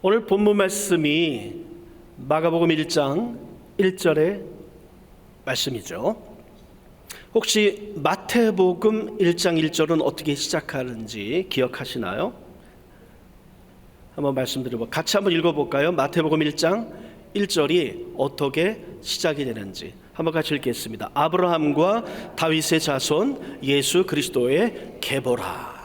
오늘 본문 말씀이 마가복음 1장 1절의 말씀이죠. 혹시 마태복음 1장 1절은 어떻게 시작하는지 기억하시나요? 한번 말씀드려볼까요? 같이 한번 읽어볼까요? 마태복음 1장 1절이 어떻게 시작이 되는지 한번 같이 읽겠습니다. 아브라함과 다윗의 자손 예수 그리스도의 계보라.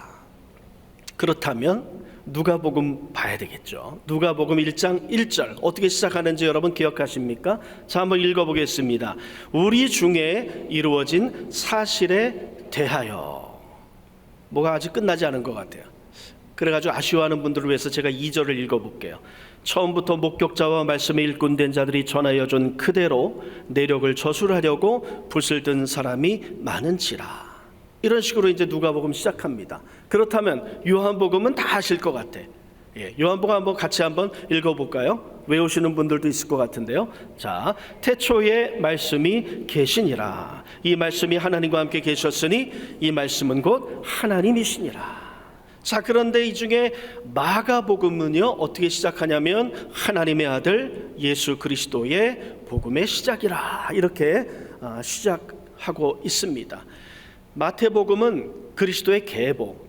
그렇다면 누가복음 봐야 되겠죠. 누가복음 1장 1절 어떻게 시작하는지 여러분 기억하십니까? 자, 한번 읽어보겠습니다. 우리 중에 이루어진 사실에 대하여. 뭐가 아직 끝나지 않은 것 같아요. 그래가지고 아쉬워하는 분들을 위해서 제가 2절을 읽어볼게요. 처음부터 목격자와 말씀에 일꾼된 자들이 전하여 준 그대로 내력을 저술하려고 붓을 든 사람이 많은지라. 이런 식으로 이제 누가복음 시작합니다. 그렇다면 요한복음은 다 아실 것 같아. 요한복음 한번 같이 한번 읽어볼까요? 외우시는 분들도 있을 것 같은데요. 자, 태초에 말씀이 계시니라. 이 말씀이 하나님과 함께 계셨으니 이 말씀은 곧 하나님이시니라. 자, 그런데 이 중에 마가복음은요 어떻게 시작하냐면 하나님의 아들 예수 그리스도의 복음의 시작이라 이렇게 시작하고 있습니다. 마태복음은 그리스도의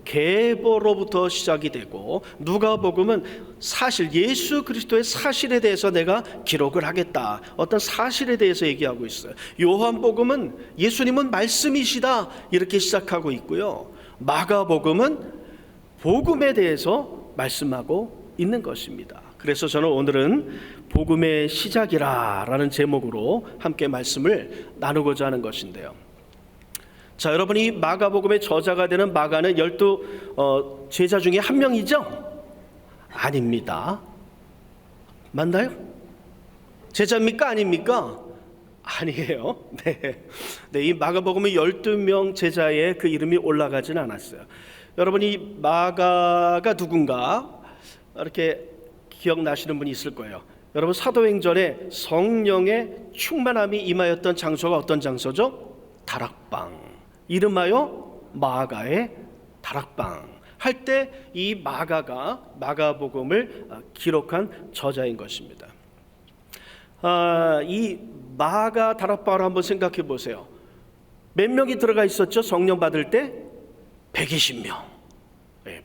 계보로부터 시작이 되고, 누가복음은 사실 예수 그리스도의 사실에 대해서 내가 기록을 하겠다, 어떤 사실에 대해서 얘기하고 있어요. 요한복음은 예수님은 말씀이시다 이렇게 시작하고 있고요. 마가복음은 복음에 대해서 말씀하고 있는 것입니다. 그래서 저는 오늘은 복음의 시작이라는 제목으로 함께 말씀을 나누고자 하는 것인데요. 자, 여러분이 마가복음의 저자가 되는 마가는 12 제자 중에 한 명이죠? 아닙니다. 맞나요? 제자입니까? 아닙니까? 아니에요. 네, 이 마가복음의 12명 제자의 그 이름이 올라가지는 않았어요. 여러분이 마가가 누군가 이렇게 기억나시는 분이 있을 거예요. 여러분, 사도행전에 성령의 충만함이 임하였던 장소가 어떤 장소죠? 다락방. 이름하여 마가의 다락방 할 때 이 마가가 마가복음을 기록한 저자인 것입니다. 이 마가 다락방을 한번 생각해 보세요. 몇 명이 들어가 있었죠? 성령 받을 때 120명.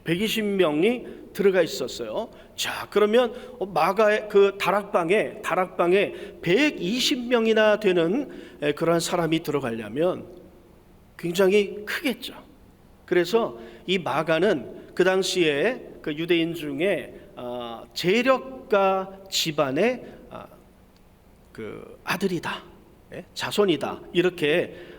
120명이 들어가 있었어요. 자, 그러면 마가의 그 다락방에 120명이나 되는 그러한 사람이 들어가려면 굉장히 크겠죠. 그래서 이 마가는 그 당시에 그 유대인 중에 재력가 집안의 그 아들이다, 자손이다 이렇게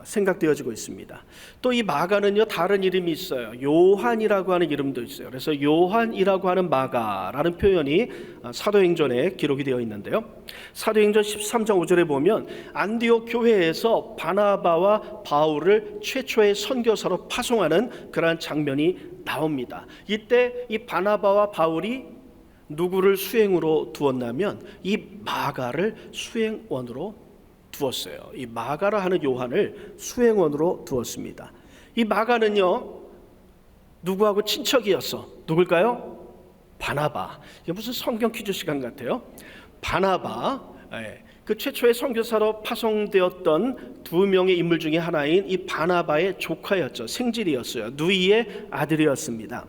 생각되어지고 있습니다. 또 이 마가는요 다른 이름이 있어요. 요한이라고 하는 이름도 있어요. 그래서 요한이라고 하는 마가라는 표현이 사도행전에 기록이 되어 있는데요. 사도행전 13장 5절에 보면 안디옥 교회에서 바나바와 바울을 최초의 선교사로 파송하는 그러한 장면이 나옵니다. 이때 이 바나바와 바울이 누구를 수행으로 두었냐면 이 마가를 수행원으로 두었어요. 이 마가라 하는 요한을 수행원으로 두었습니다. 이 마가는요 누구하고 친척이었어? 누굴까요? 바나바. 이게 무슨 성경 퀴즈 시간 같아요. 바나바, 그 최초의 선교사로 파송되었던 두 명의 인물 중에 하나인 이 바나바의 조카였죠. 생질이었어요. 누이의 아들이었습니다.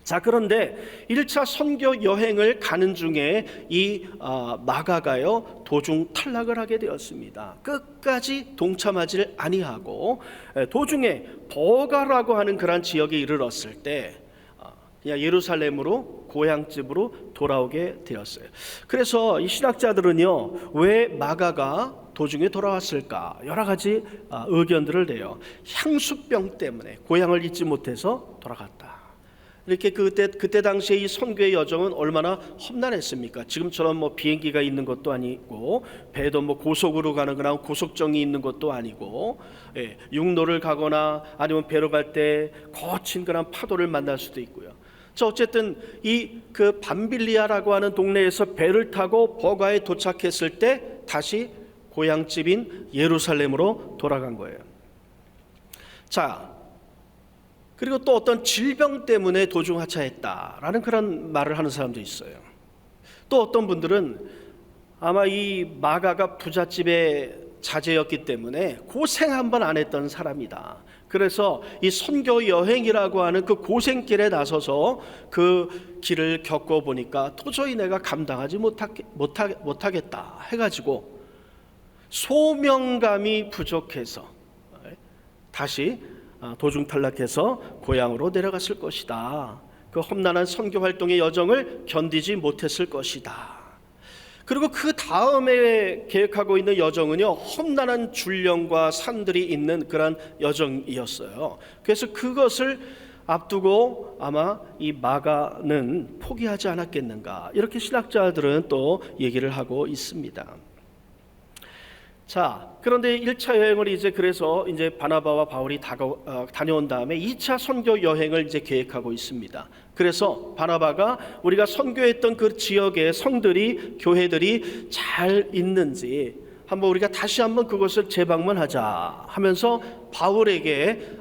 자, 그런데 1차 선교 여행을 가는 중에 이 마가가요 도중 탈락을 하게 되었습니다. 끝까지 동참하지 아니하고 도중에 버가라고 하는 그런 지역에 이르렀을 때 그냥 예루살렘으로 고향집으로 돌아오게 되었어요. 그래서 이 신학자들은요 왜 마가가 도중에 돌아왔을까 여러 가지 의견들을 내요. 향수병 때문에 고향을 잊지 못해서 돌아갔다. 이렇게 그때 당시에 이 선교의 여정은 얼마나 험난했습니까? 지금처럼 뭐 비행기가 있는 것도 아니고 배도 뭐 고속으로 가는 거나 고속정이 있는 것도 아니고 육로를 가거나 아니면 배로 갈 때 거친 그런 파도를 만날 수도 있고요. 자, 어쨌든 이 그 밤빌리아라고 하는 동네에서 배를 타고 버가에 도착했을 때 다시 고향집인 예루살렘으로 돌아간 거예요. 자, 그리고 또 어떤 질병 때문에 도중하차했다라는 그런 말을 하는 사람도 있어요. 또 어떤 분들은 아마 이 마가가 부잣집의 자제였기 때문에 고생 한번 안 했던 사람이다. 그래서 이 선교 여행이라고 하는 그 고생길에 나서서 그 길을 겪어보니까 도저히 내가 감당하지 못하겠다 해가지고 소명감이 부족해서 다시 도중 탈락해서 고향으로 내려갔을 것이다. 그 험난한 선교 활동의 여정을 견디지 못했을 것이다. 그리고 그 다음에 계획하고 있는 여정은요, 험난한 줄령과 산들이 있는 그런 여정이었어요. 그래서 그것을 앞두고 아마 이 마가는 포기하지 않았겠는가, 이렇게 신학자들은 또 얘기를 하고 있습니다. 자, 그런데 1차 여행을 그래서 바나바와 바울이 다녀온 다음에 2차 선교 여행을 계획하고 있습니다. 그래서 바나바가 우리가 선교했던 그 지역의 성들이, 교회들이 잘 있는지 우리가 다시 한번 그것을 재방문하자 하면서 바울에게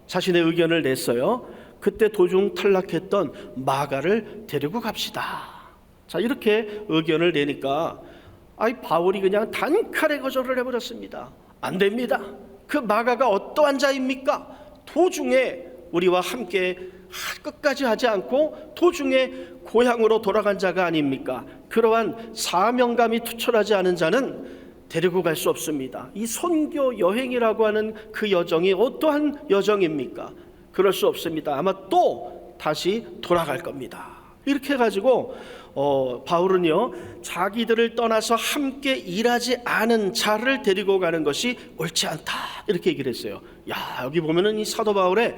자신의 의견을 냈어요. 그때 도중 탈락했던 마가를 데리고 갑시다. 자, 이렇게 의견을 내니까 바울이 그냥 단칼에 거절을 해버렸습니다. 안 됩니다. 그 마가가 어떠한 자입니까? 도중에 우리와 함께 끝까지 하지 않고 도중에 고향으로 돌아간 자가 아닙니까? 그러한 사명감이 투철하지 않은 자는 데리고 갈 수 없습니다. 이 선교 여행이라고 하는 그 여정이 어떠한 여정입니까? 그럴 수 없습니다. 아마 또 다시 돌아갈 겁니다. 이렇게 해가지고 바울은요, 자기들을 떠나서 함께 일하지 않은 자를 데리고 가는 것이 옳지 않다, 이렇게 얘기를 했어요. 야, 여기 보면은 이 사도 바울의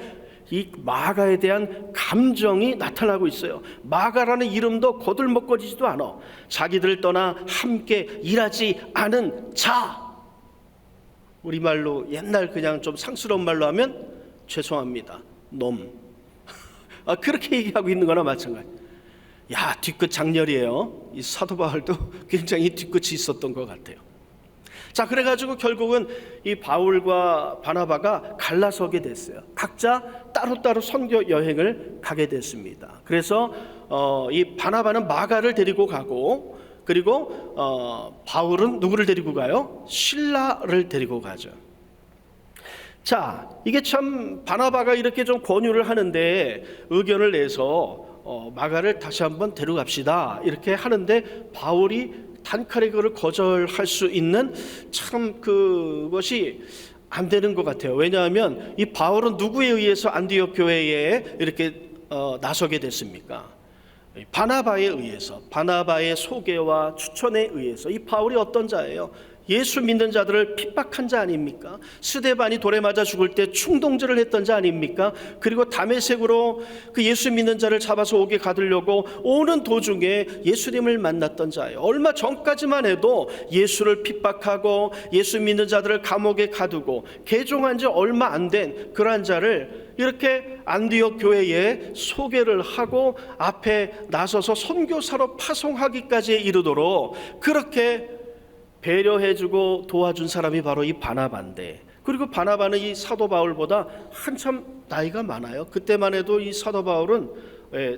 이 마가에 대한 감정이 나타나고 있어요. 마가라는 이름도 거들먹거리지도 않아. 자기들을 떠나 함께 일하지 않은 자. 우리말로 옛날 그냥 좀 상스러운 말로 하면 죄송합니다, 놈. 그렇게 얘기하고 있는 거나 마찬가지. 야, 뒤끝 장렬이에요. 이 사도 바울도 굉장히 뒤끝이 있었던 것 같아요. 자, 그래가지고 결국은 이 바울과 바나바가 갈라서게 됐어요. 각자 따로따로 선교 여행을 가게 됐습니다. 그래서 이 바나바는 마가를 데리고 가고, 그리고 바울은 누구를 데리고 가요? 실라를 데리고 가죠. 자, 이게 참 바나바가 이렇게 좀 권유를 하는데, 의견을 내서 마가를 다시 한번 데려갑시다 이렇게 하는데, 바울이 단칼에 그걸 거절할 수 있는 참 그것이 안 되는 것 같아요. 왜냐하면 이 바울은 누구에 의해서 안디옥 교회에 이렇게 나서게 됐습니까? 바나바에 의해서, 바나바의 소개와 추천에 의해서. 이 바울이 어떤 자예요? 예수 믿는 자들을 핍박한 자 아닙니까? 스데반이 돌에 맞아 죽을 때 충동질을 했던 자 아닙니까? 그리고 다메섹으로 그 예수 믿는 자를 잡아서 오게 가두려고 오는 도중에 예수님을 만났던 자예요. 얼마 전까지만 해도 예수를 핍박하고 예수 믿는 자들을 감옥에 가두고 개종한 지 얼마 안 된 그러한 자를 이렇게 안디옥 교회에 소개를 하고 앞에 나서서 선교사로 파송하기까지 이르도록 그렇게 배려해주고 도와준 사람이 바로 이 바나바인데, 그리고 바나바는 이 사도 바울보다 한참 나이가 많아요. 그때만 해도 이 사도 바울은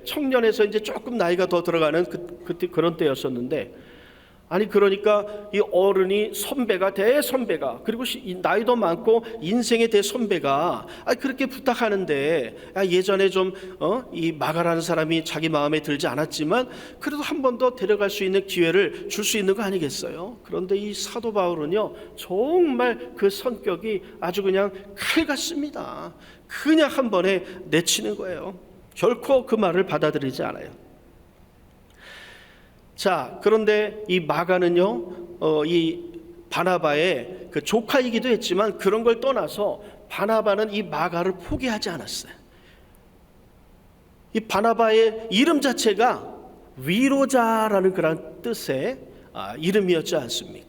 청년에서 이제 조금 나이가 더 들어가는 그런 때였었는데, 아니 그러니까 이 어른이 선배가, 대선배가, 그리고 나이도 많고 인생의 대선배가 그렇게 부탁하는데, 예전에 좀 이 마가라는 사람이 자기 마음에 들지 않았지만 그래도 한 번 더 데려갈 수 있는 기회를 줄 수 있는 거 아니겠어요? 그런데 이 사도 바울은요, 정말 그 성격이 아주 그냥 칼 같습니다. 그냥 한 번에 내치는 거예요. 결코 그 말을 받아들이지 않아요. 자, 그런데 이 마가는요, 이 바나바의 그 조카이기도 했지만 그런 걸 떠나서 바나바는 이 마가를 포기하지 않았어요. 이 바나바의 이름 자체가 위로자라는 그런 뜻의 이름이었지 않습니까?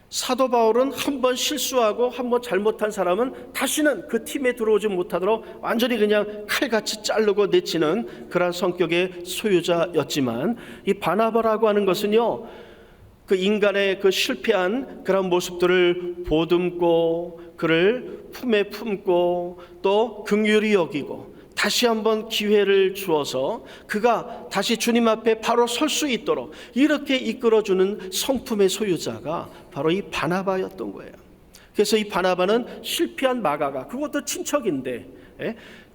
사도 바울은 한번 실수하고 한번 잘못한 사람은 다시는 그 팀에 들어오지 못하도록 완전히 그냥 칼같이 자르고 내치는 그런 성격의 소유자였지만, 이 바나바라고 하는 것은요, 그 인간의 그 실패한 그런 모습들을 보듬고 그를 품에 품고 또 긍휼히 여기고 다시 한번 기회를 주어서 그가 다시 주님 앞에 바로 설 수 있도록 이렇게 이끌어주는 성품의 소유자가 바로 이 바나바였던 거예요. 그래서 이 바나바는 실패한 마가가, 그것도 친척인데,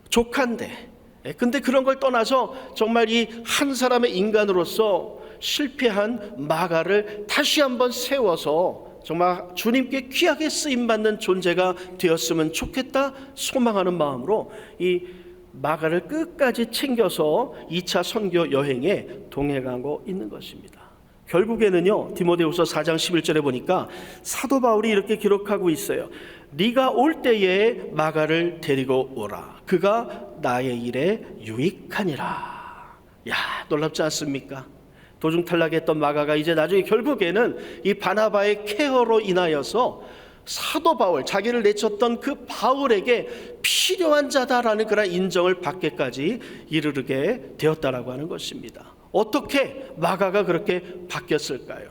조카인데, 근데 그런 걸 떠나서 정말 이 한 사람의 인간으로서 실패한 마가를 다시 한번 세워서 정말 주님께 귀하게 쓰임받는 존재가 되었으면 좋겠다 소망하는 마음으로 이 마가를 끝까지 챙겨서 2차 선교 여행에 동행하고 있는 것입니다. 결국에는요, 디모데후서 4장 11절에 보니까 사도 바울이 이렇게 기록하고 있어요. 네가 올 때에 마가를 데리고 오라. 그가 나의 일에 유익하니라. 야, 놀랍지 않습니까? 도중 탈락했던 마가가 이제 나중에 결국에는 이 바나바의 케어로 인하여서 사도 바울, 자기를 내쳤던 그 바울에게 필요한 자다라는 그런 인정을 받게까지 이르게 되었다라고 하는 것입니다. 어떻게 마가가 그렇게 바뀌었을까요?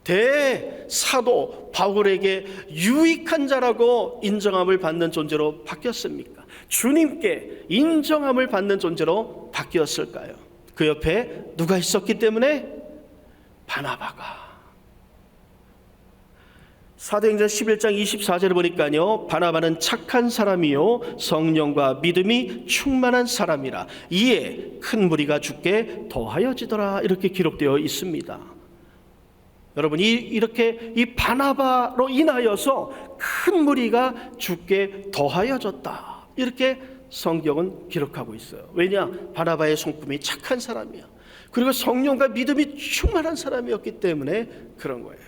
대사도 바울에게 유익한 자라고 인정함을 받는 존재로 바뀌었습니까? 주님께 인정함을 받는 존재로 바뀌었을까요? 그 옆에 누가 있었기 때문에? 바나바가. 사도행전 11장 24절을 보니까요, 바나바는 착한 사람이요 성령과 믿음이 충만한 사람이라 이에 큰 무리가 죽게 더하여지더라, 이렇게 기록되어 있습니다. 여러분, 이렇게 이 바나바로 인하여서 큰 무리가 죽게 더하여졌다, 이렇게 성경은 기록하고 있어요. 왜냐? 바나바의 성품이 착한 사람이야. 그리고 성령과 믿음이 충만한 사람이었기 때문에 그런 거예요.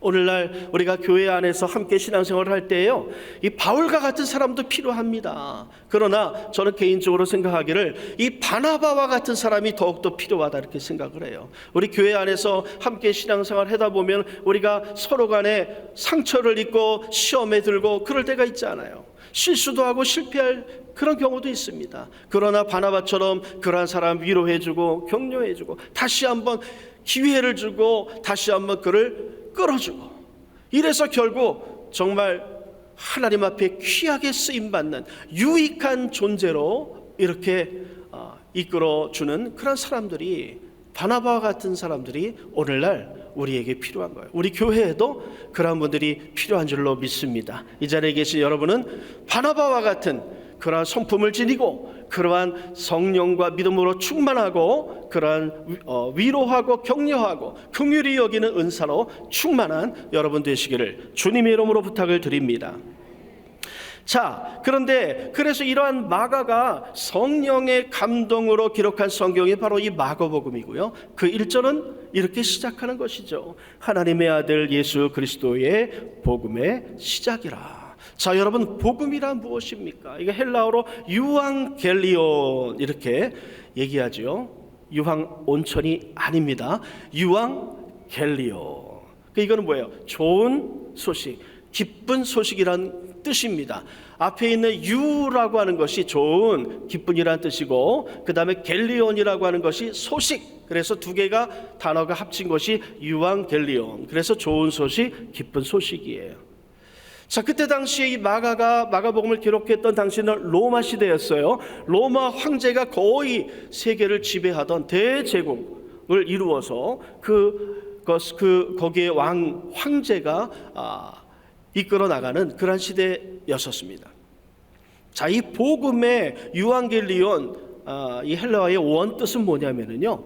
오늘날 우리가 교회 안에서 함께 신앙생활을 할 때에요, 이 바울과 같은 사람도 필요합니다. 그러나 저는 개인적으로 생각하기를 이 바나바와 같은 사람이 더욱더 필요하다, 이렇게 생각을 해요. 우리 교회 안에서 함께 신앙생활 하다 보면 우리가 서로 간에 상처를 입고 시험에 들고 그럴 때가 있잖아요. 실수도 하고 실패할 그런 경우도 있습니다. 그러나 바나바처럼 그러한 사람 위로해주고 격려해주고 다시 한번 기회를 주고 다시 한번 그를 끌어주고, 이래서 결국 정말 하나님 앞에 귀하게 쓰임받는 유익한 존재로 이렇게 이끌어주는 그런 사람들이, 바나바와 같은 사람들이 오늘날 우리에게 필요한 거예요. 우리 교회에도 그런 분들이 필요한 줄로 믿습니다. 이 자리에 계신 여러분은 바나바와 같은 그러한 성품을 지니고 그러한 성령과 믿음으로 충만하고 그러한 위로하고 격려하고 긍휼히 여기는 은사로 충만한 여러분 되시기를 주님의 이름으로 부탁을 드립니다. 자, 그런데 그래서 이러한 마가가 성령의 감동으로 기록한 성경이 바로 이 마가복음이고요. 그 1절은 이렇게 시작하는 것이죠. 하나님의 아들 예수 그리스도의 복음의 시작이라. 자, 여러분, 복음이란 무엇입니까? 이게 헬라어로 유앙겔리온 이렇게 얘기하죠. 유황 온천이 아닙니다. 유앙겔리온. 이거는 뭐예요? 좋은 소식, 기쁜 소식이란 뜻입니다. 앞에 있는 유라고 하는 것이 좋은, 기쁜이란 뜻이고, 그 다음에 겔리온이라고 하는 것이 소식. 그래서 두 개가 단어가 합친 것이 유앙겔리온. 그래서 좋은 소식, 기쁜 소식이에요. 자, 그때 당시에 이 마가복음을 기록했던 당시는 로마 시대였어요. 로마 황제가 거의 세계를 지배하던 대제국을 이루어서 거기에 황제가 이끌어 나가는 그런 시대였었습니다. 자, 이 복음의 유앙겔리온, 이 헬라어의 원뜻은 뭐냐면요,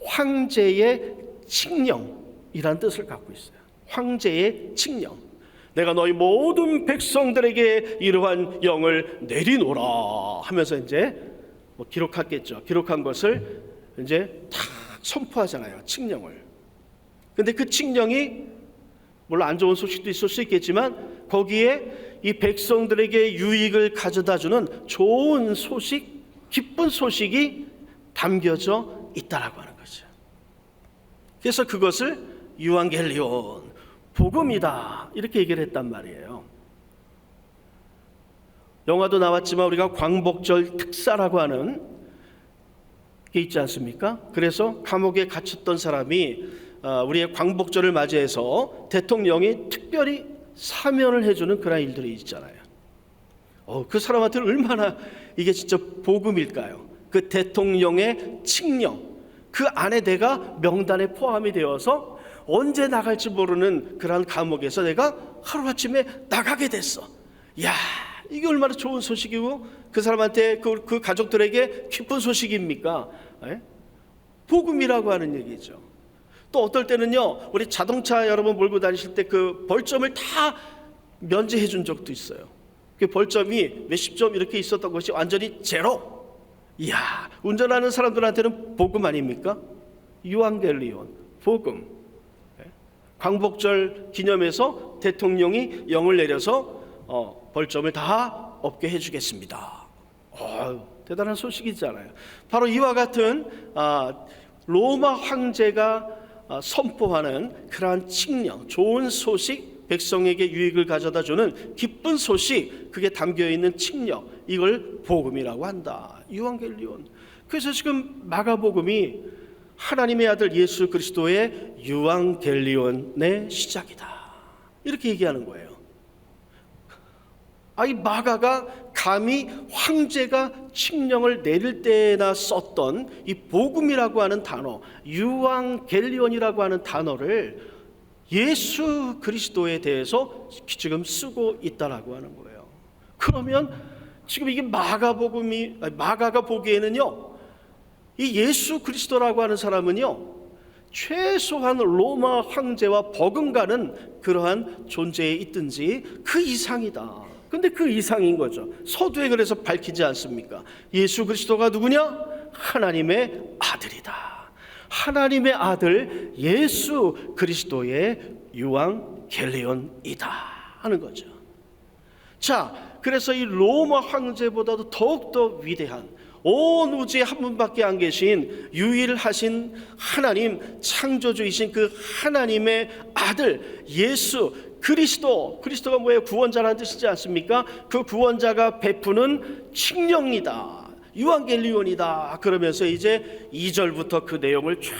황제의 칙령이라는 뜻을 갖고 있어요. 황제의 칙령. 내가 너희 모든 백성들에게 이러한 영을 내리노라 하면서 이제 기록했겠죠. 기록한 것을 이제 탁 선포하잖아요. 칙령을. 근데 그 칙령이 물론 안 좋은 소식도 있을 수 있겠지만 거기에 이 백성들에게 유익을 가져다주는 좋은 소식, 기쁜 소식이 담겨져 있다라고 하는 거죠. 그래서 그것을 유앙겔리온, 복음이다, 이렇게 얘기를 했단 말이에요. 영화도 나왔지만 우리가 광복절 특사라고 하는 게 있지 않습니까? 그래서 감옥에 갇혔던 사람이 우리의 광복절을 맞이해서 대통령이 특별히 사면을 해주는 그런 일들이 있잖아요. 그 사람한테는 얼마나 이게 진짜 복음일까요? 그 대통령의 칙령, 그 안에 내가 명단에 포함이 되어서 언제 나갈지 모르는 그런 감옥에서 내가 하루아침에 나가게 됐어. 야, 이게 얼마나 좋은 소식이고 그 사람한테 그 가족들에게 기쁜 소식입니까? 복음이라고 하는 얘기죠. 또 어떨 때는요, 우리 자동차 여러분 몰고 다니실 때 그 벌점을 다 면제해 준 적도 있어요. 그 벌점이 몇십 점 이렇게 있었던 것이 완전히 제로. 이야, 운전하는 사람들한테는 복음 아닙니까? 유앙겔리온, 복음. 광복절 기념해서 대통령이 영을 내려서 벌점을 다 없게 해주겠습니다. 대단한 소식이잖아요. 바로 이와 같은 로마 황제가 선포하는 그러한 칙령, 좋은 소식, 백성에게 유익을 가져다주는 기쁜 소식, 그게 담겨있는 칙령, 이걸 복음이라고 한다. 유앙겔리온. 그래서 지금 마가복음이 하나님의 아들 예수 그리스도의 유앙겔리온의 시작이다, 이렇게 얘기하는 거예요. 이 마가가 감히 황제가 칙령을 내릴 때나 썼던 이 복음이라고 하는 단어, 유앙겔리온이라고 하는 단어를 예수 그리스도에 대해서 지금 쓰고 있다라고 하는 거예요. 그러면 지금 이게 마가가 보기에는요, 이 예수 그리스도라고 하는 사람은요, 최소한 로마 황제와 버금가는 그러한 존재에 있든지 그 이상이다. 근데 그 이상인 거죠. 서두에 그래서 밝히지 않습니까? 예수 그리스도가 누구냐? 하나님의 아들이다. 하나님의 아들 예수 그리스도의 유앙겔리온이다 하는 거죠. 자, 그래서 이 로마 황제보다도 더욱더 위대한, 온 우주에 한 분밖에 안 계신 유일하신 하나님, 창조주이신 그 하나님의 아들 예수 그리스도, 그리스도가 뭐예요? 구원자라는 뜻이지 않습니까? 그 구원자가 베푸는 칙령이다, 유앙겔리온이다. 그러면서 이제 2절부터 그 내용을 쫙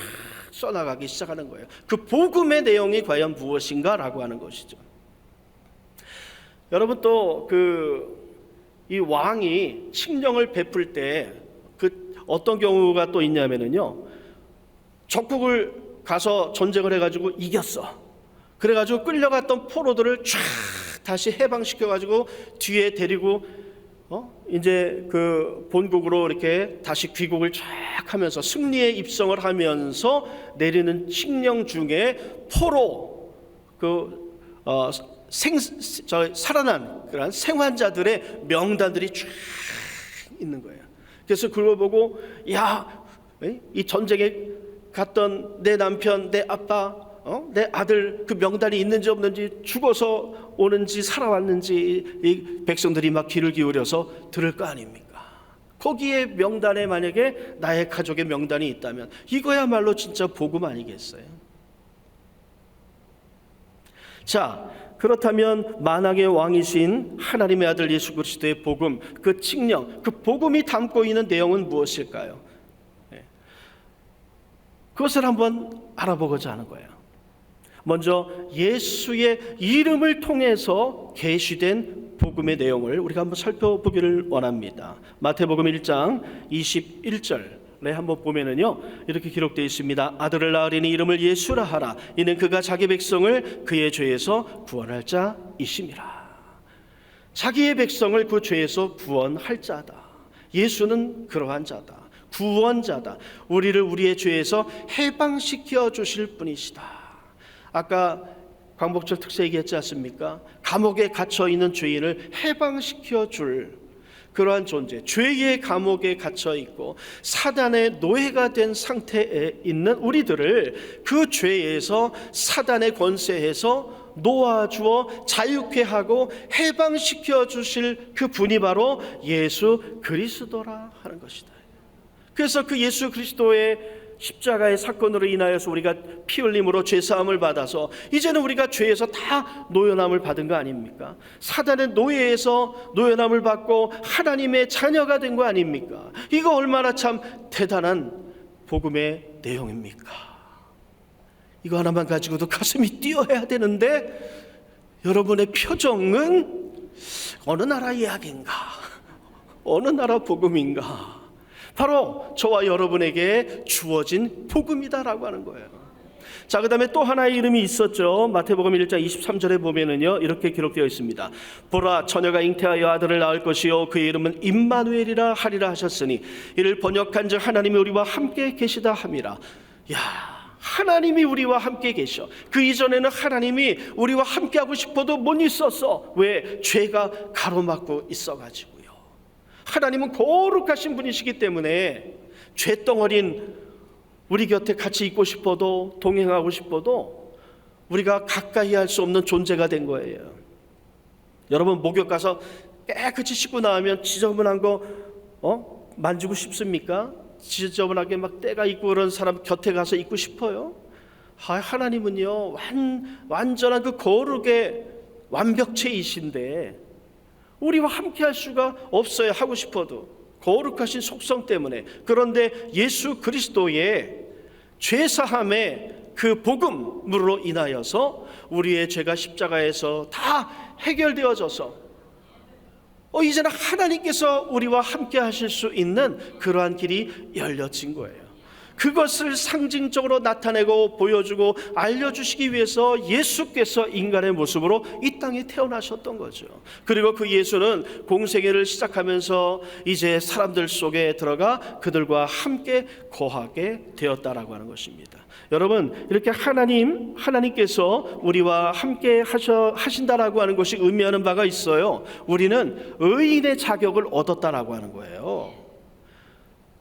써나가기 시작하는 거예요. 그 복음의 내용이 과연 무엇인가 라고 하는 것이죠. 여러분, 또 이 왕이 칙령을 베풀 때 그 어떤 경우가 또 있냐면은요, 적국을 가서 전쟁을 해가지고 이겼어. 그래가지고 끌려갔던 포로들을 쫙 다시 해방시켜가지고 뒤에 데리고 이제 그 본국으로 이렇게 다시 귀국을 쫙 하면서 승리의 입성을 하면서 내리는 칙령 중에 포로 살아난 그런 생환자들의 명단들이 쫙 있는 거예요. 그래서 그걸 보고 이 전쟁에 갔던 내 남편, 내 아빠, 내 아들 그 명단이 있는지 없는지, 죽어서 오는지 살아왔는지 이 백성들이 막 귀를 기울여서 들을 거 아닙니까? 거기에 명단에 만약에 나의 가족의 명단이 있다면 이거야말로 진짜 복음 아니겠어요? 자, 그렇다면 만왕의 왕이신 하나님의 아들 예수 그리스도의 복음, 그 칙령, 그 복음이 담고 있는 내용은 무엇일까요? 그것을 한번 알아보고자 하는 거예요. 먼저 예수의 이름을 통해서 계시된 복음의 내용을 우리가 한번 살펴보기를 원합니다. 마태복음 1장 21절에 한번 보면은요, 이렇게 기록되어 있습니다. 아들을 낳으리니 이름을 예수라 하라. 이는 그가 자기 백성을 그의 죄에서 구원할 자이심이라. 자기의 백성을 그 죄에서 구원할 자다. 예수는 그러한 자다. 구원자다. 우리를 우리의 죄에서 해방시켜 주실 분이시다. 아까 광복절 특세 얘기했지 않습니까? 감옥에 갇혀 있는 죄인을 해방시켜 줄 그러한 존재, 죄의 감옥에 갇혀 있고 사단의 노예가 된 상태에 있는 우리들을 그 죄에서 사단의 권세에서 놓아주어 자유케 하고 해방시켜 주실 그 분이 바로 예수 그리스도라 하는 것이다. 그래서 그 예수 그리스도의 십자가의 사건으로 인하여서 우리가 피 흘림으로 죄사함을 받아서 이제는 우리가 죄에서 다 노연함을 받은 거 아닙니까? 사단의 노예에서 노연함을 받고 하나님의 자녀가 된 거 아닙니까? 이거 얼마나 참 대단한 복음의 내용입니까? 이거 하나만 가지고도 가슴이 뛰어야 되는데 여러분의 표정은 어느 나라 이야기인가? 어느 나라 복음인가? 바로 저와 여러분에게 주어진 복음이다라고 하는 거예요. 자, 그 다음에 또 하나의 이름이 있었죠. 마태복음 1장 23절에 보면은요, 이렇게 기록되어 있습니다. 보라, 처녀가 잉태하여 아들을 낳을 것이요 그의 이름은 임마누엘이라 하리라 하셨으니 이를 번역한즉 하나님이 우리와 함께 계시다 함이라. 야, 하나님이 우리와 함께 계셔. 그 이전에는 하나님이 우리와 함께 하고 싶어도 못 있었어. 왜? 죄가 가로막고 있어가지고요. 하나님은 거룩하신 분이시기 때문에 죄덩어린 우리 곁에 같이 있고 싶어도, 동행하고 싶어도 우리가 가까이 할 수 없는 존재가 된 거예요. 여러분, 목욕 가서 깨끗이 씻고 나오면 지저분한 거 만지고 싶습니까? 지저분하게 막 때가 있고 그런 사람 곁에 가서 있고 싶어요? 하나님은요, 완전한 그 거룩의 완벽체이신데 우리와 함께 할 수가 없어요. 하고 싶어도 거룩하신 속성 때문에. 그런데 예수 그리스도의 죄사함의 그 복음으로 인하여서 우리의 죄가 십자가에서 다 해결되어져서 이제는 하나님께서 우리와 함께 하실 수 있는 그러한 길이 열려진 거예요. 그것을 상징적으로 나타내고 보여주고 알려주시기 위해서 예수께서 인간의 모습으로 이 땅에 태어나셨던 거죠. 그리고 그 예수는 공생애를 시작하면서 이제 사람들 속에 들어가 그들과 함께 거하게 되었다라고 하는 것입니다. 여러분, 이렇게 하나님께서 우리와 함께 하신다라고 하는 것이 의미하는 바가 있어요. 우리는 의인의 자격을 얻었다라고 하는 거예요.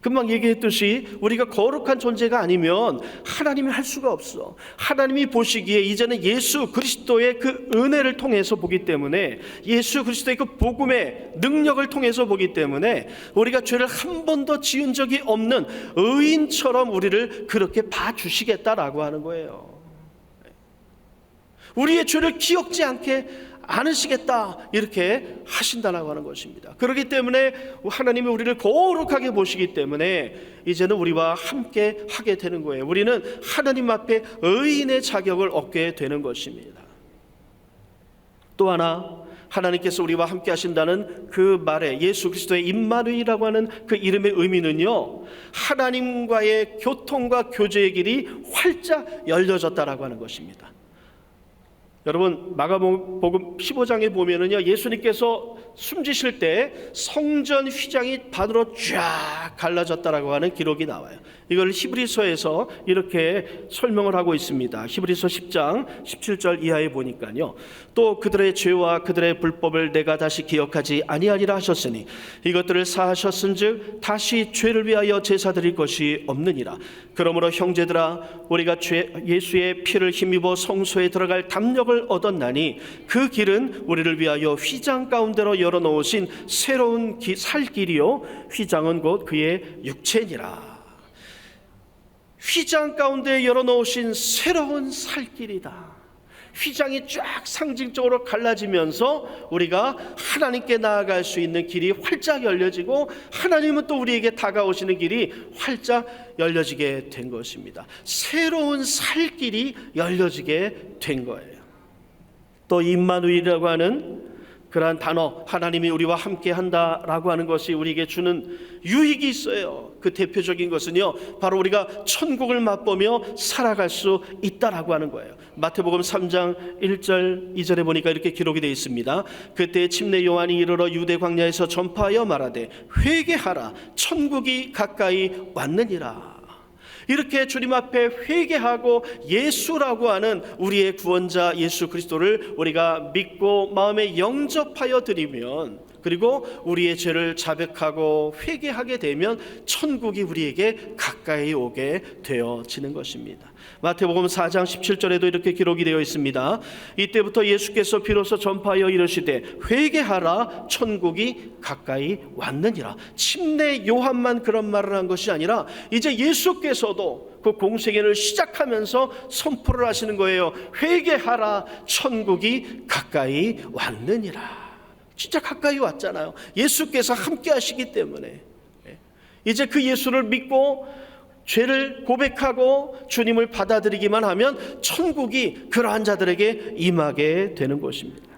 금방 얘기했듯이 우리가 거룩한 존재가 아니면 하나님이 할 수가 없어. 하나님이 보시기에 이제는 예수 그리스도의 그 은혜를 통해서 보기 때문에, 예수 그리스도의 그 복음의 능력을 통해서 보기 때문에 우리가 죄를 한 번도 지은 적이 없는 의인처럼 우리를 그렇게 봐주시겠다라고 하는 거예요. 우리의 죄를 기억지 않으시겠다, 이렇게 하신다라고 하는 것입니다. 그렇기 때문에 하나님이 우리를 거룩하게 보시기 때문에 이제는 우리와 함께 하게 되는 거예요. 우리는 하나님 앞에 의인의 자격을 얻게 되는 것입니다. 또 하나, 하나님께서 우리와 함께 하신다는 그 말에 예수 그리스도의 임마누엘이라고 하는 그 이름의 의미는요, 하나님과의 교통과 교제의 길이 활짝 열려졌다라고 하는 것입니다. 여러분, 마가복음 15장에 보면은요, 예수님께서 숨지실 때 성전 휘장이 반으로 쫙 갈라졌다라고 하는 기록이 나와요. 이걸 히브리서에서 이렇게 설명을 하고 있습니다. 히브리서 10장 17절 이하에 보니까요, 또 그들의 죄와 그들의 불법을 내가 다시 기억하지 아니하리라 하셨으니 이것들을 사하셨은즉 다시 죄를 위하여 제사 드릴 것이 없느니라. 그러므로 형제들아, 우리가 예수의 피를 힘입어 성소에 들어갈 담력을 얻었나니 그 길은 우리를 위하여 휘장 가운데로 열어놓으신 새로운 살 길이요 휘장은 곧 그의 육체니라. 휘장 가운데 열어놓으신 새로운 살 길이다. 휘장이 쫙 상징적으로 갈라지면서 우리가 하나님께 나아갈 수 있는 길이 활짝 열려지고, 하나님은 또 우리에게 다가오시는 길이 활짝 열려지게 된 것입니다. 새로운 살 길이 열려지게 된 거예요. 또 임마누엘이라고 하는 그러한 단어, 하나님이 우리와 함께 한다라고 하는 것이 우리에게 주는 유익이 있어요. 그 대표적인 것은요, 바로 우리가 천국을 맛보며 살아갈 수 있다라고 하는 거예요. 마태복음 3장 1절 2절에 보니까 이렇게 기록이 되어 있습니다. 그때 침례 요한이 이르러 유대 광야에서 전파하여 말하되 회개하라, 천국이 가까이 왔느니라. 이렇게 주님 앞에 회개하고 예수라고 하는 우리의 구원자 예수 그리스도를 우리가 믿고 마음에 영접하여 드리면, 그리고 우리의 죄를 자백하고 회개하게 되면 천국이 우리에게 가까이 오게 되어지는 것입니다. 마태복음 4장 17절에도 이렇게 기록이 되어 있습니다. 이때부터 예수께서 비로소 전파하여 이르시되 회개하라, 천국이 가까이 왔느니라. 침례 요한만 그런 말을 한 것이 아니라 이제 예수께서도 그 공생애를 시작하면서 선포를 하시는 거예요. 회개하라, 천국이 가까이 왔느니라. 진짜 가까이 왔잖아요. 예수께서 함께 하시기 때문에 이제 그 예수를 믿고 죄를 고백하고 주님을 받아들이기만 하면 천국이 그러한 자들에게 임하게 되는 것입니다.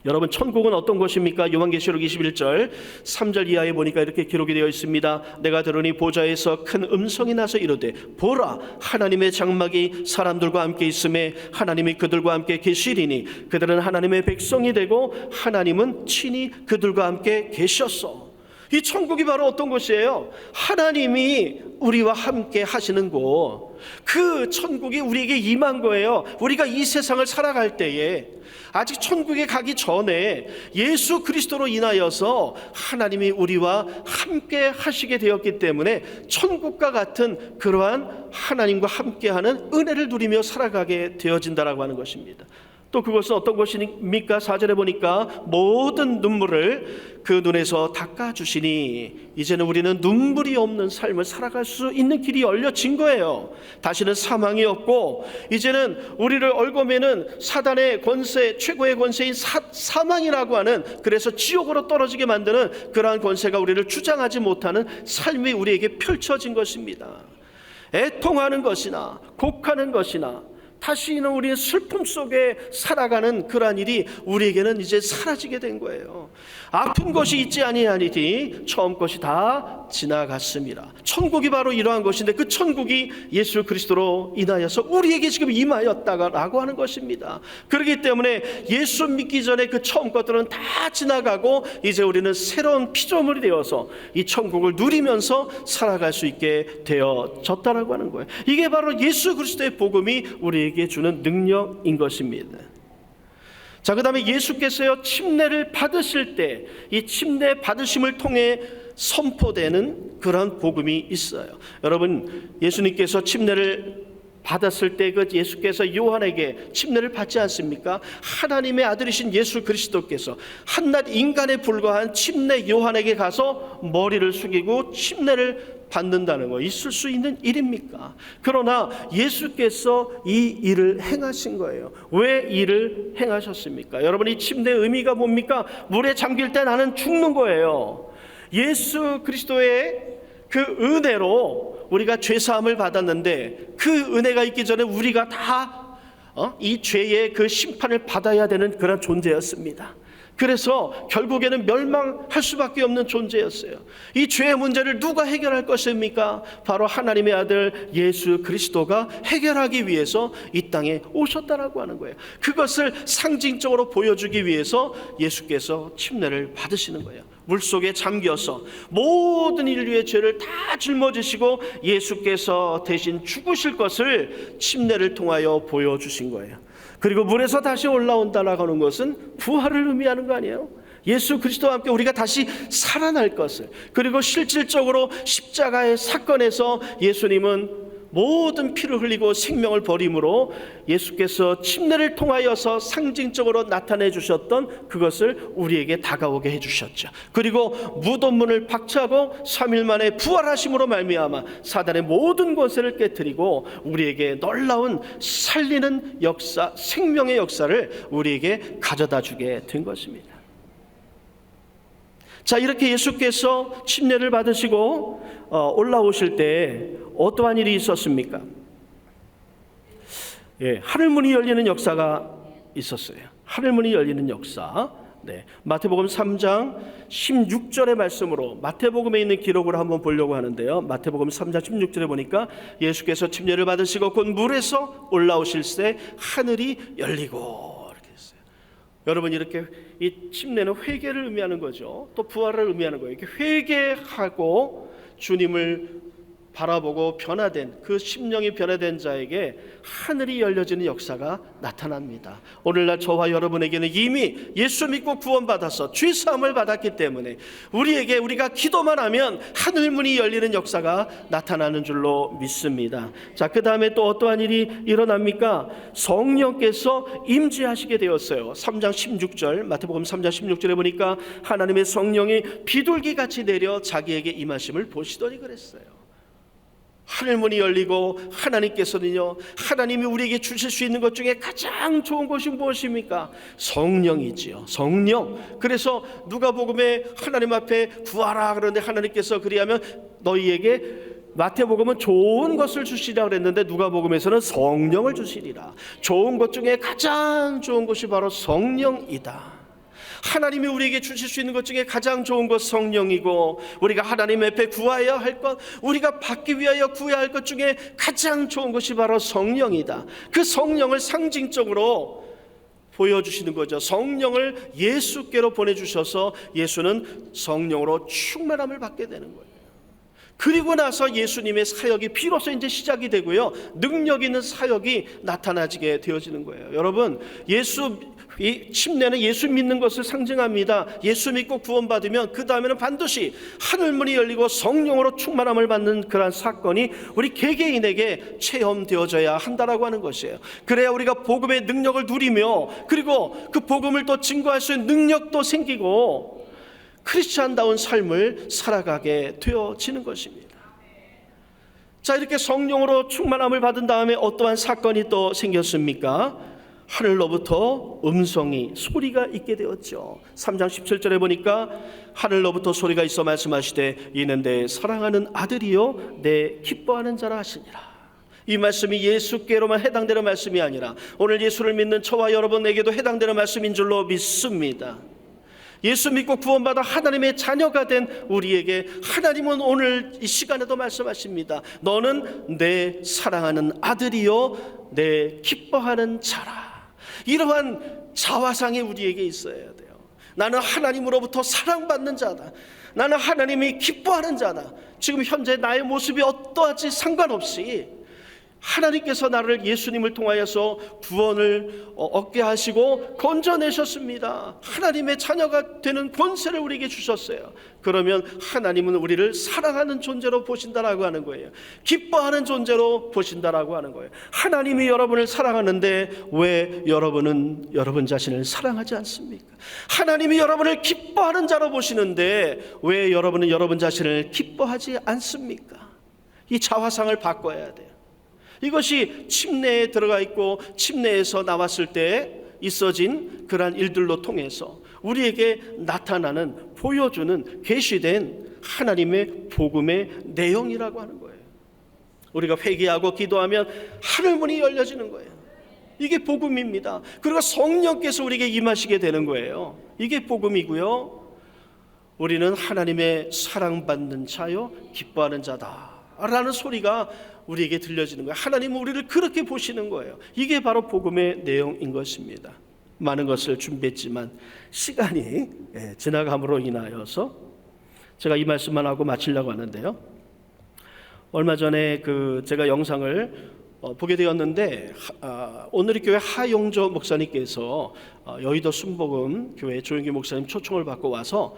여러분, 천국은 어떤 것입니까? 요한계시록 21절 3절 이하에 보니까 이렇게 기록이 되어 있습니다. 내가 들으니 보좌에서 큰 음성이 나서 이르되 보라, 하나님의 장막이 사람들과 함께 있음에 하나님이 그들과 함께 계시리니 그들은 하나님의 백성이 되고 하나님은 친히 그들과 함께 계셨어. 이 천국이 바로 어떤 곳이에요? 하나님이 우리와 함께 하시는 곳. 그 천국이 우리에게 임한 거예요. 우리가 이 세상을 살아갈 때에 아직 천국에 가기 전에 예수 그리스도로 인하여서 하나님이 우리와 함께 하시게 되었기 때문에 천국과 같은 그러한 하나님과 함께하는 은혜를 누리며 살아가게 되어진다라고 하는 것입니다. 또 그것은 어떤 것입니까? 4절에 보니까 모든 눈물을 그 눈에서 닦아주시니 이제는 우리는 눈물이 없는 삶을 살아갈 수 있는 길이 열려진 거예요. 다시는 사망이 없고 이제는 우리를 얽어매는 사단의 권세, 최고의 권세인 사망이라고 하는, 그래서 지옥으로 떨어지게 만드는 그러한 권세가 우리를 주장하지 못하는 삶이 우리에게 펼쳐진 것입니다. 애통하는 것이나 곡하는 것이나 다시는 우리의 슬픔 속에 살아가는 그러한 일이 우리에게는 이제 사라지게 된 거예요. 아픈 것이 있지 아니하니 처음 것이 다 지나갔습니다. 천국이 바로 이러한 것인데 그 천국이 예수 그리스도로 인하여서 우리에게 지금 임하였다라고 하는 것입니다. 그렇기 때문에 예수 믿기 전에 그 처음 것들은 다 지나가고 이제 우리는 새로운 피조물이 되어서 이 천국을 누리면서 살아갈 수 있게 되어졌다라고 하는 거예요. 이게 바로 예수 그리스도의 복음이 우리에게 주는 능력인 것입니다. 자, 그 다음에 예수께서요 침례를 받으실 때 이 침례 받으심을 통해 선포되는 그런 복음이 있어요. 여러분, 예수님께서 침례를 받았을 때 그 예수께서 요한에게 침례를 받지 않습니까? 하나님의 아들이신 예수 그리스도께서 한낱 인간에 불과한 침례 요한에게 가서 머리를 숙이고 침례를 받는다는 거 있을 수 있는 일입니까? 그러나 예수께서 이 일을 행하신 거예요. 왜 일을 행하셨습니까? 여러분, 이 침례의 의미가 뭡니까? 물에 잠길 때 나는 죽는 거예요. 예수 그리스도의 그 은혜로 우리가 죄사함을 받았는데 그 은혜가 있기 전에 우리가 다 이 죄의 그 심판을 받아야 되는 그런 존재였습니다. 그래서 결국에는 멸망할 수밖에 없는 존재였어요. 이 죄의 문제를 누가 해결할 것입니까? 바로 하나님의 아들 예수 그리스도가 해결하기 위해서 이 땅에 오셨다라고 하는 거예요. 그것을 상징적으로 보여주기 위해서 예수께서 침례를 받으시는 거예요. 물속에 잠겨서 모든 인류의 죄를 다 짊어지시고 예수께서 대신 죽으실 것을 침례를 통하여 보여주신 거예요. 그리고 물에서 다시 올라온다라고 하는 것은 부활을 의미하는 거 아니에요? 예수 그리스도와 함께 우리가 다시 살아날 것을, 그리고 실질적으로 십자가의 사건에서 예수님은 모든 피를 흘리고 생명을 버림으로 예수께서 침례를 통하여서 상징적으로 나타내 주셨던 그것을 우리에게 다가오게 해주셨죠. 그리고 무덤문을 박차고 3일 만에 부활하심으로 말미암아 사단의 모든 권세를 깨뜨리고 우리에게 놀라운 살리는 역사, 생명의 역사를 우리에게 가져다 주게 된 것입니다. 자, 이렇게 예수께서 침례를 받으시고 올라오실 때 어떠한 일이 있었습니까? 하늘문이 열리는 역사가 있었어요. 하늘문이 열리는 역사. 마태복음 3장 16절의 말씀으로 마태복음에 있는 기록을 한번 보려고 하는데요. 마태복음 3장 16절에 보니까 예수께서 침례를 받으시고 곧 물에서 올라오실 때 하늘이 열리고, 여러분, 이렇게 이 침례는 회개를 의미하는 거죠. 또 부활을 의미하는 거예요. 이렇게 회개하고 주님을 바라보고 변화된 그 심령이 변화된 자에게 하늘이 열려지는 역사가 나타납니다. 오늘날 저와 여러분에게는 이미 예수 믿고 구원받아서 죄사함을 받았기 때문에 우리가 기도만 하면 하늘문이 열리는 역사가 나타나는 줄로 믿습니다. 자, 그 다음에 또 어떠한 일이 일어납니까? 성령께서 임재하시게 되었어요. 3장 16절, 마태복음 3장 16절에 보니까 하나님의 성령이 비둘기같이 내려 자기에게 임하심을 보시더니 그랬어요. 하늘문이 열리고 하나님께서는요, 하나님이 우리에게 주실 수 있는 것 중에 가장 좋은 것이 무엇입니까? 성령이지요. 성령. 그래서 누가복음에 하나님 앞에 구하라 그러는데 하나님께서 그리하면 너희에게 마태복음은 좋은 것을 주시리라 그랬는데 누가복음에서는 성령을 주시리라. 좋은 것 중에 가장 좋은 것이 바로 성령이다. 하나님이 우리에게 주실 수 있는 것 중에 가장 좋은 것 성령이고, 우리가 하나님 앞에 구하여야 할 것, 우리가 받기 위하여 구해야 할 것 중에 가장 좋은 것이 바로 성령이다. 그 성령을 상징적으로 보여주시는 거죠. 성령을 예수께로 보내주셔서 예수는 성령으로 충만함을 받게 되는 거예요. 그리고 나서 예수님의 사역이 비로소 이제 시작이 되고요, 능력 있는 사역이 나타나지게 되어지는 거예요. 여러분, 이 침례는 예수 믿는 것을 상징합니다. 예수 믿고 구원받으면 그 다음에는 반드시 하늘문이 열리고 성령으로 충만함을 받는 그러한 사건이 우리 개개인에게 체험되어져야 한다라고 하는 것이에요. 그래야 우리가 복음의 능력을 누리며, 그리고 그 복음을 또 증거할 수 있는 능력도 생기고 크리스찬다운 삶을 살아가게 되어지는 것입니다. 자, 이렇게 성령으로 충만함을 받은 다음에 어떠한 사건이 또 생겼습니까? 하늘로부터 음성이, 소리가 있게 되었죠. 3장 17절에 보니까 하늘로부터 소리가 있어 말씀하시되 이는 내 사랑하는 아들이요 내 기뻐하는 자라 하시니라. 이 말씀이 예수께로만 해당되는 말씀이 아니라 오늘 예수를 믿는 저와 여러분에게도 해당되는 말씀인 줄로 믿습니다. 예수 믿고 구원받아 하나님의 자녀가 된 우리에게 하나님은 오늘 이 시간에도 말씀하십니다. 너는 내 사랑하는 아들이요 내 기뻐하는 자라. 이러한 자화상이 우리에게 있어야 돼요. 나는 하나님으로부터 사랑받는 자다. 나는 하나님이 기뻐하는 자다. 지금 현재 나의 모습이 어떠하지 상관없이 하나님께서 나를, 예수님을 통하여서 구원을 얻게 하시고 건져내셨습니다. 하나님의 자녀가 되는 권세를 우리에게 주셨어요. 그러면 하나님은 우리를 사랑하는 존재로 보신다라고 하는 거예요. 기뻐하는 존재로 보신다라고 하는 거예요. 하나님이 여러분을 사랑하는데 왜 여러분은 여러분 자신을 사랑하지 않습니까? 하나님이 여러분을 기뻐하는 자로 보시는데 왜 여러분은 여러분 자신을 기뻐하지 않습니까? 이 자화상을 바꿔야 돼요. 이것이 침례에 들어가 있고 침례에서 나왔을 때 있어진 그러한 일들로 통해서 우리에게 나타나는, 보여주는 계시된 하나님의 복음의 내용이라고 하는 거예요. 우리가 회개하고 기도하면 하늘문이 열려지는 거예요. 이게 복음입니다. 그리고 성령께서 우리에게 임하시게 되는 거예요. 이게 복음이고요, 우리는 하나님의 사랑받는 자요 기뻐하는 자다 라는 소리가 우리에게 들려지는 거예요. 하나님은 우리를 그렇게 보시는 거예요. 이게 바로 복음의 내용인 것입니다. 많은 것을 준비했지만 시간이 지나감으로 인하여서 제가 이 말씀만 하고 마치려고 하는데요. 얼마 전에 제가 영상을 보게 되었는데 오늘의 교회 하용조 목사님께서 여의도 순복음 교회 조영기 목사님 초청을 받고 와서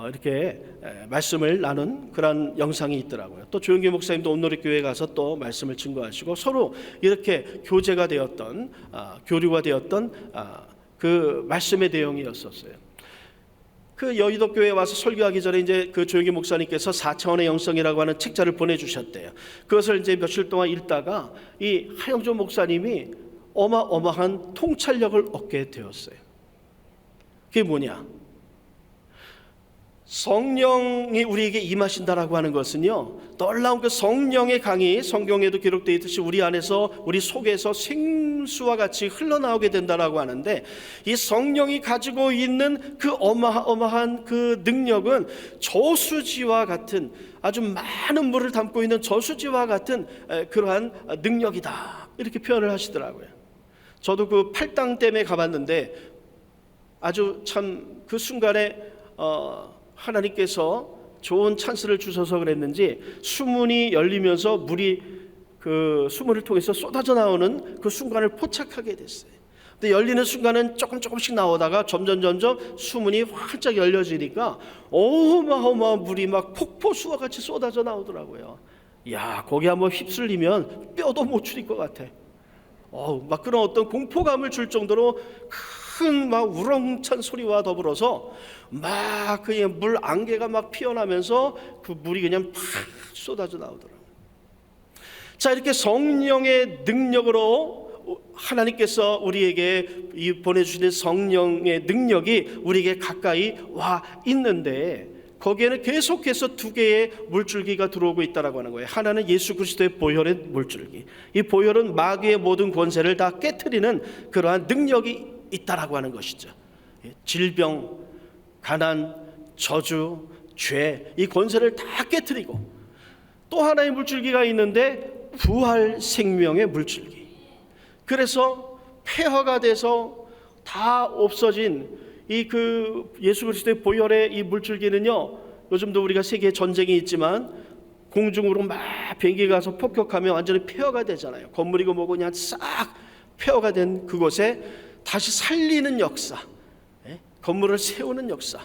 이렇게 말씀을 나눈 그런 영상이 있더라고요. 또 조영기 목사님도 온누리 교회에 가서 또 말씀을 증거하시고 서로 이렇게 교제가 되었던, 교류가 되었던 그 말씀의 내용이었었어요. 그 여의도 교회에 와서 설교하기 전에 이제 그 조영기 목사님께서 4차원의 영성이라고 하는 책자를 보내주셨대요. 그것을 이제 며칠 동안 읽다가 이 하영조 목사님이 어마어마한 통찰력을 얻게 되었어요. 그게 뭐냐? 성령이 우리에게 임하신다라고 하는 것은요, 놀라운 그 성령의 강이 성경에도 기록되어 있듯이 우리 안에서, 우리 속에서 생수와 같이 흘러나오게 된다라고 하는데, 이 성령이 가지고 있는 그 어마어마한 그 능력은 저수지와 같은, 아주 많은 물을 담고 있는 저수지와 같은 그러한 능력이다, 이렇게 표현을 하시더라고요. 저도 그 팔당댐에 가봤는데 아주 참 그 순간에 하나님께서 좋은 찬스를 주셔서 그랬는지 수문이 열리면서 물이 그 수문을 통해서 쏟아져 나오는 그 순간을 포착하게 됐어요. 근데 열리는 순간은 조금씩 나오다가 점점 수문이 활짝 열려지니까 어마어마한 물이 막 폭포수와 같이 쏟아져 나오더라고요. 야, 거기 한번 휩쓸리면 뼈도 못 추릴 것 같아. 막 그런 어떤 공포감을 줄 정도로 큰 막 우렁찬 소리와 더불어서 막 그냥 물 안개가 막 피어나면서 그 물이 그냥 팍 쏟아져 나오더라고요. 자, 이렇게 성령의 능력으로 하나님께서 우리에게 보내주시는 성령의 능력이 우리에게 가까이 와 있는데, 거기에는 계속해서 두 개의 물줄기가 들어오고 있다라고 하는 거예요. 하나는 예수 그리스도의 보혈의 물줄기. 이 보혈은 마귀의 모든 권세를 다 깨트리는 그러한 능력이 있다라고 하는 것이죠. 질병, 가난, 저주, 죄, 이 권세를 다 깨트리고, 또 하나의 물줄기가 있는데 부활 생명의 물줄기. 그래서 폐허가 돼서 다 없어진 이 예수 그리스도의 보혈의 이 물줄기는요, 요즘도 우리가 세계에 전쟁이 있지만 공중으로 막 비행기가 가서 폭격하면 완전히 폐허가 되잖아요. 건물이고 뭐고 그냥 싹 폐허가 된 그곳에 다시 살리는 역사, 건물을 세우는 역사.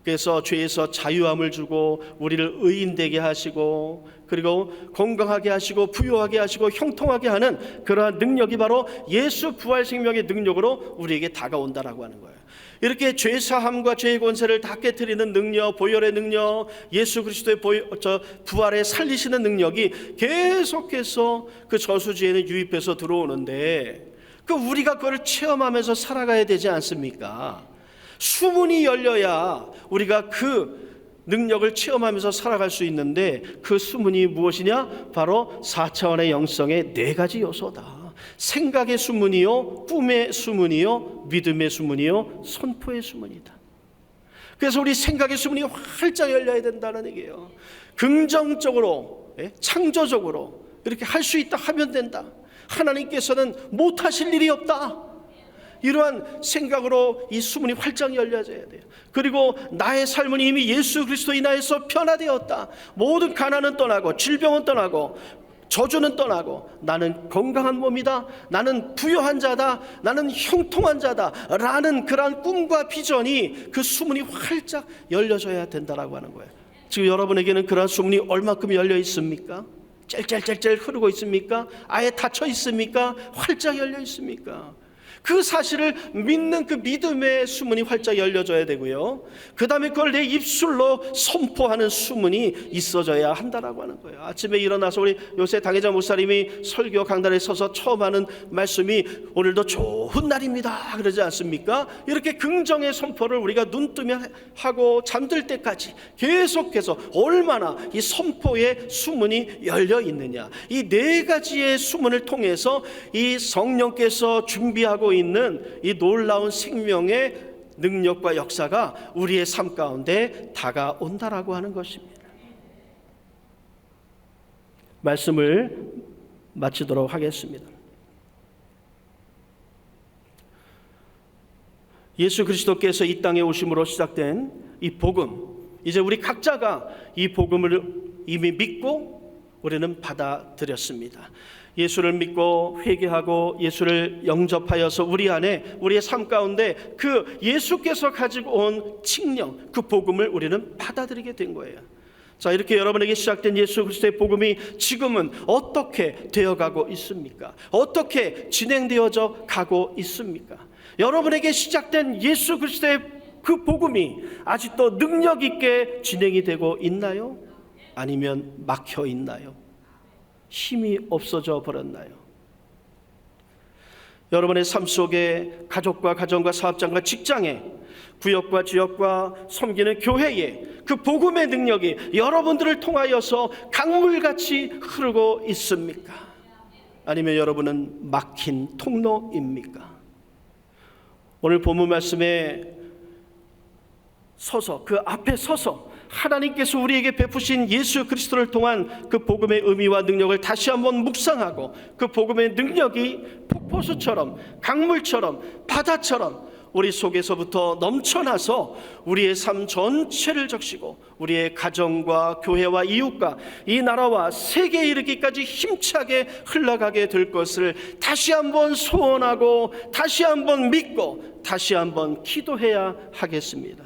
그래서 죄에서 자유함을 주고 우리를 의인되게 하시고, 그리고 건강하게 하시고 부유하게 하시고 형통하게 하는 그러한 능력이 바로 예수 부활 생명의 능력으로 우리에게 다가온다라고 하는 거예요. 이렇게 죄사함과 죄의 권세를 다 깨트리는 능력, 보혈의 능력, 예수 그리스도의 부활에 살리시는 능력이 계속해서 그 저수지에는 유입해서 들어오는데, 우리가 그걸 체험하면서 살아가야 되지 않습니까? 수문이 열려야 우리가 그 능력을 체험하면서 살아갈 수 있는데, 그 수문이 무엇이냐? 바로 4차원의 영성의 4가지 요소다. 생각의 수문이요, 꿈의 수문이요, 믿음의 수문이요, 선포의 수문이다. 그래서 우리 생각의 수문이 활짝 열려야 된다는 얘기예요. 긍정적으로, 창조적으로 이렇게 할 수 있다 하면 된다. 하나님께서는 못하실 일이 없다. 이러한 생각으로 이 수문이 활짝 열려져야 돼요. 그리고 나의 삶은 이미 예수 그리스도 인하여서 변화되었다. 모든 가난은 떠나고 질병은 떠나고 저주는 떠나고 나는 건강한 몸이다. 나는 부유한 자다. 나는 형통한 자다. 라는 그러한 꿈과 비전이 그 수문이 활짝 열려져야 된다라고 하는 거예요. 지금 여러분에게는 그러한 수문이 얼마큼 열려 있습니까? 짤짤짤짤 흐르고 있습니까? 아예 닫혀 있습니까? 활짝 열려 있습니까? 그 사실을 믿는 그 믿음의 수문이 활짝 열려져야 되고요, 그 다음에 그걸 내 입술로 선포하는 수문이 있어져야 한다라고 하는 거예요. 아침에 일어나서 우리 요새 당회장 목사님이 설교 강단에 서서 처음 하는 말씀이 오늘도 좋은 날입니다 그러지 않습니까? 이렇게 긍정의 선포를 우리가 눈 뜨면 하고 잠들 때까지 계속해서 얼마나 이 선포의 수문이 열려 있느냐, 이 4가지의 수문을 통해서 이 성령께서 준비하고 있는 이 놀라운 생명의 능력과 역사가 우리의 삶 가운데 다가온다라고 하는 것입니다. 말씀을 마치도록 하겠습니다. 예수 그리스도께서 이 땅에 오심으로 시작된 이 복음, 이제 우리 각자가 이 복음을 이미 믿고 우리는 받아들였습니다. 예수를 믿고 회개하고 예수를 영접하여서 우리 안에, 우리의 삶 가운데 그 예수께서 가지고 온 칙령, 그 복음을 우리는 받아들이게 된 거예요. 자, 이렇게 여러분에게 시작된 예수 그리스도의 복음이 지금은 어떻게 되어가고 있습니까? 어떻게 진행되어져 가고 있습니까? 여러분에게 시작된 예수 그리스도의 그 복음이 아직도 능력 있게 진행이 되고 있나요? 아니면 막혀 있나요? 힘이 없어져 버렸나요? 여러분의 삶 속에 가족과 가정과 사업장과 직장에, 구역과 지역과 섬기는 교회에 그 복음의 능력이 여러분들을 통하여서 강물같이 흐르고 있습니까? 아니면 여러분은 막힌 통로입니까? 오늘 본문 말씀에 서서, 그 앞에 서서 하나님께서 우리에게 베푸신 예수 그리스도를 통한 그 복음의 의미와 능력을 다시 한번 묵상하고, 그 복음의 능력이 폭포수처럼, 강물처럼, 바다처럼 우리 속에서부터 넘쳐나서 우리의 삶 전체를 적시고 우리의 가정과 교회와 이웃과 이 나라와 세계에 이르기까지 힘차게 흘러가게 될 것을 다시 한번 소원하고 다시 한번 믿고 다시 한번 기도해야 하겠습니다.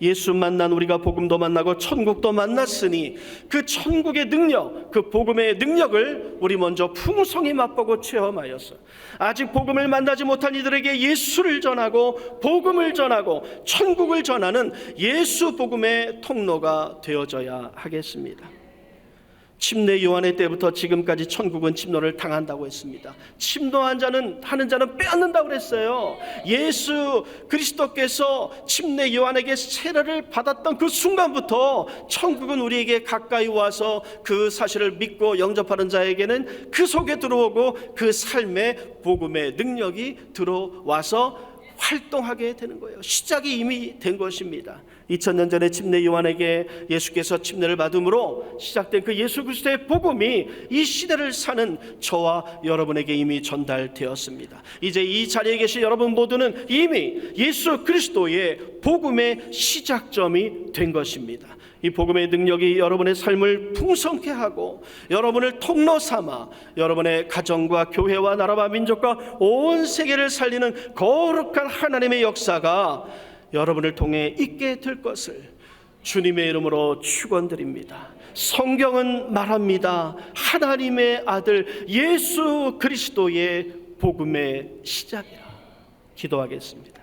예수 만난 우리가 복음도 만나고 천국도 만났으니 그 천국의 능력, 그 복음의 능력을 우리 먼저 풍성히 맛보고 체험하여서 아직 복음을 만나지 못한 이들에게 예수를 전하고 복음을 전하고 천국을 전하는 예수 복음의 통로가 되어져야 하겠습니다. 침례 요한의 때부터 지금까지 천국은 침노를 당한다고 했습니다. 침노한 자는 하는 자는 빼앗는다고 그랬어요. 예수 그리스도께서 침례 요한에게 세례를 받았던 그 순간부터 천국은 우리에게 가까이 와서 그 사실을 믿고 영접하는 자에게는 그 속에 들어오고 그 삶의 복음의 능력이 들어와서 활동하게 되는 거예요. 시작이 이미 된 것입니다. 2000년 전에 침례 요한에게 예수께서 침례를 받음으로 시작된 그 예수 그리스도의 복음이 이 시대를 사는 저와 여러분에게 이미 전달되었습니다. 이제 이 자리에 계신 여러분 모두는 이미 예수 그리스도의 복음의 시작점이 된 것입니다. 이 복음의 능력이 여러분의 삶을 풍성케 하고 여러분을 통로 삼아 여러분의 가정과 교회와 나라와 민족과 온 세계를 살리는 거룩한 하나님의 역사가 여러분을 통해 있게 될 것을 주님의 이름으로 축원드립니다. 성경은 말합니다. 하나님의 아들 예수 그리스도의 복음의 시작이라. 기도하겠습니다.